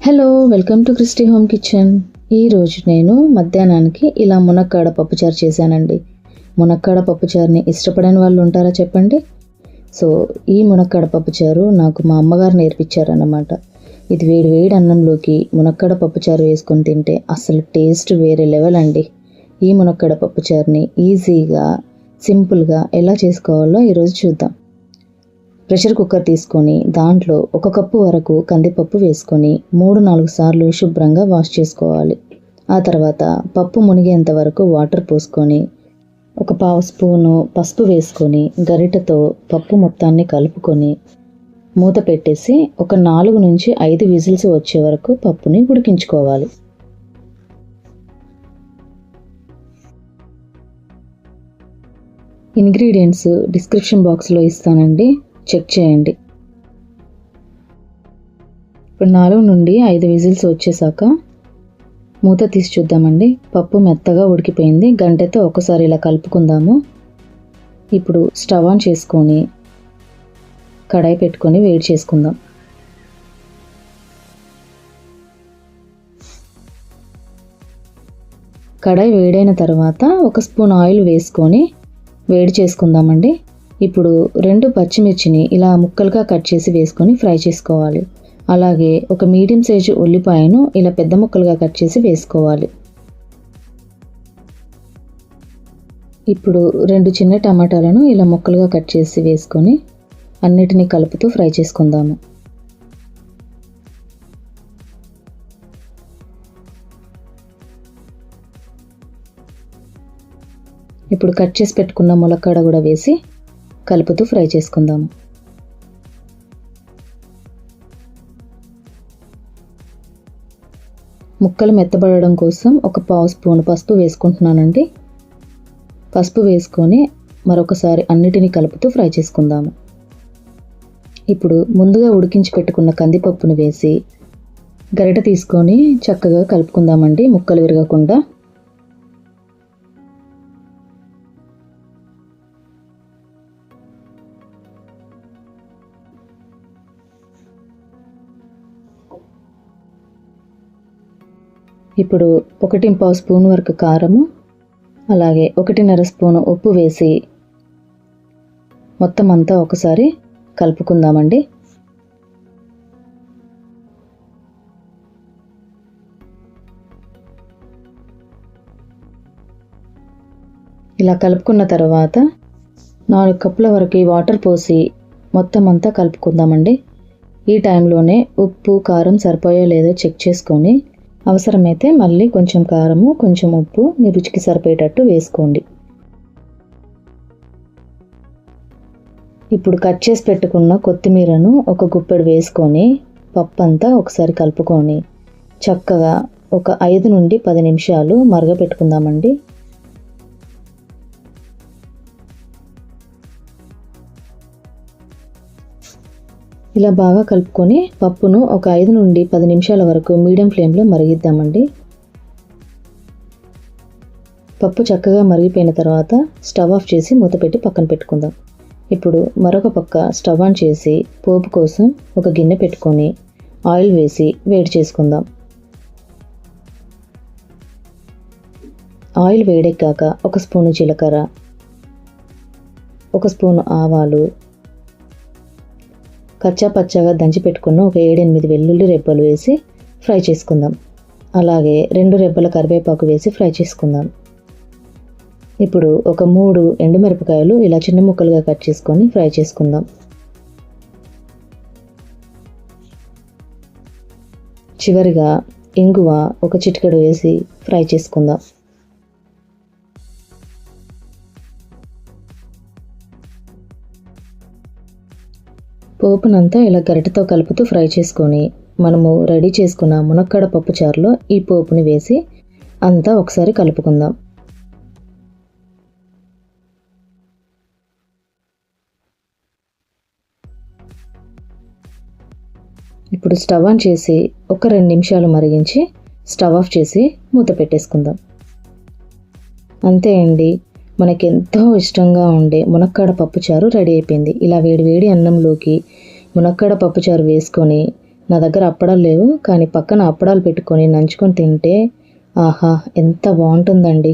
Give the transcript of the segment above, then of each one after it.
Hello, welcome to Christy home kitchen. ఈరోజు నేను మధ్యాహ్నానికి ఇలా మునక్కాడ పప్పుచారు చేశానండి. మునక్కాడ పప్పుచారుని ఇష్టపడని వాళ్ళు ఉంటారా చెప్పండి. సో ఈ మునక్కాడ పప్పుచారు నాకు మా అమ్మగారు నేర్పించారన్నమాట. ఇది వేడి వేడి అన్నంలోకి మునక్కాడ పప్పుచారు వేసుకొని తింటే అసలు టేస్ట్ వేరే లెవెల్ అండి. ఈ మునక్కాడ పప్పుచారుని ఈజీగా సింపుల్గా ఎలా చేసుకోవాలో ఈరోజు చూద్దాం. ప్రెషర్ కుక్కర్ తీసుకొని దాంట్లో 1 కప్పు వరకు కందిపప్పు వేసుకొని 3-4 సార్లు శుభ్రంగా వాష్ చేసుకోవాలి. ఆ తర్వాత పప్పు మునిగేంత వరకు వాటర్ పోసుకొని 1/2 స్పూను పసుపు వేసుకొని గరిటెతో పప్పు మొత్తాన్ని కలుపుకొని మూత పెట్టేసి ఒక 4-5 విజిల్స్ వచ్చే వరకు పప్పుని ఉడికించుకోవాలి. ఇంగ్రీడియంట్స్ డిస్క్రిప్షన్ బాక్స్లో ఇస్తానండి, చెక్ చేయండి. ఇప్పుడు 4-5 విజిల్స్ వచ్చేసాక మూత తీసి చూద్దామండి. పప్పు మెత్తగా ఉడికిపోయింది. గంటెతో ఒకసారి ఇలా కలుపుకుందాము. ఇప్పుడు స్టవ్ ఆన్ చేసుకొని కడాయి పెట్టుకొని వేడి చేసుకుందాం. కడాయి వేడైన తర్వాత 1 స్పూన్ ఆయిల్ వేసుకొని వేడి చేసుకుందామండి. ఇప్పుడు 2 పచ్చిమిర్చిని ఇలా ముక్కలుగా కట్ చేసి వేసుకొని ఫ్రై చేసుకోవాలి. అలాగే ఒక మీడియం సైజు ఉల్లిపాయను ఇలా పెద్ద ముక్కలుగా కట్ చేసి వేసుకోవాలి. ఇప్పుడు 2 చిన్న టమాటాలను ఇలా ముక్కలుగా కట్ చేసి వేసుకొని అన్నిటినీ కలుపుతూ ఫ్రై చేసుకుందాము. ఇప్పుడు కట్ చేసి పెట్టుకున్న ములక్కాడ కూడా వేసి కలుపుతూ ఫ్రై చేసుకుందాము. ముక్కలు మెత్తబడడం కోసం 1/2 స్పూన్ పసుపు వేసుకుంటున్నానండి. పసుపు వేసుకొని మరొకసారి అన్నిటినీ కలుపుతూ ఫ్రై చేసుకుందాము. ఇప్పుడు ముందుగా ఉడికించి పెట్టుకున్న కందిపప్పును వేసి గరిట తీసుకొని చక్కగా కలుపుకుందామండి, ముక్కలు విరగకుండా. ఇప్పుడు 1/2 స్పూన్ వరకు కారము, అలాగే 1.5 స్పూను ఉప్పు వేసి మొత్తం అంతా ఒకసారి కలుపుకుందామండి. ఇలా కలుపుకున్న తర్వాత 4 కప్పుల వరకు వాటర్ పోసి మొత్తం అంతా కలుపుకుందామండి. ఈ టైంలోనే ఉప్పు కారం సరిపోయో లేదో చెక్ చేసుకొని అవసరమైతే మళ్ళీ కొంచెం కారము కొంచెం ఉప్పు మీ రుచికి సరిపోయేటట్టు వేసుకోండి. ఇప్పుడు కట్ చేసి పెట్టుకున్న కొత్తిమీరను ఒక గుప్పెడు వేసుకొని పప్పు అంతా ఒకసారి కలుపుకొని చక్కగా ఒక 5-10 నిమిషాలు మరగపెట్టుకుందామండి. ఇలా బాగా కలుపుకొని పప్పును ఒక 5-10 నిమిషాల వరకు మీడియం ఫ్లేమ్లో మరిగిద్దామండి. పప్పు చక్కగా మరిగిపోయిన తర్వాత స్టవ్ ఆఫ్ చేసి మూత పెట్టి పక్కన పెట్టుకుందాం. ఇప్పుడు మరొక పక్క స్టవ్ ఆన్ చేసి పోపు కోసం ఒక గిన్నె పెట్టుకొని ఆయిల్ వేసి వేడి చేసుకుందాం. ఆయిల్ వేడెక్కాక 1 స్పూను జీలకర్ర, 1 స్పూను ఆవాలు, కచ్చా పచ్చగా దంచి పెట్టుకున్న ఒక 7-8 వెల్లుల్లి రెబ్బలు వేసి ఫ్రై చేసుకుందాం. అలాగే 2 రెబ్బల కరివేపాకు వేసి ఫ్రై చేసుకుందాం. ఇప్పుడు ఒక 3 ఎండుమిరపకాయలు ఇలా చిన్న ముక్కలుగా కట్ చేసుకొని ఫ్రై చేసుకుందాం. చివరిగా ఇంగువ ఒక చిటికెడు వేసి ఫ్రై చేసుకుందాం. పోపునంతా ఇలా గరిటెతో కలుపుతూ ఫ్రై చేసుకొని మనము రెడీ చేసుకున్న మునక్కాడ పప్పుచారులో ఈ పోపుని వేసి అంతా ఒకసారి కలుపుకుందాం. ఇప్పుడు స్టవ్ ఆన్ చేసి ఒక 2 నిమిషాలు మరిగించి స్టవ్ ఆఫ్ చేసి మూత పెట్టేసుకుందాం. అంతే అండి, మనకి ఎంతో ఇష్టంగా ఉండే మునక్కాడ పప్పుచారు రెడీ అయిపోయింది. ఇలా వేడి వేడి అన్నంలోకి మునక్కాడ పప్పుచారు వేసుకొని నా దగ్గర అప్పడాలు లేవు, కానీ పక్కన అప్పడాలు పెట్టుకొని నంచుకొని తింటే ఆహా ఎంత బాగుంటుందండి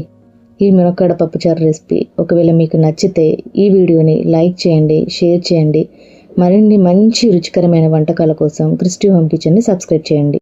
ఈ మునక్కాడ పప్పుచారు రెసిపీ. ఒకవేళ మీకు నచ్చితే ఈ వీడియోని లైక్ చేయండి, షేర్ చేయండి. మరిన్ని మంచి రుచికరమైన వంటకాల కోసం క్రిస్టి హోమ్ కిచెన్ని సబ్స్క్రైబ్ చేయండి.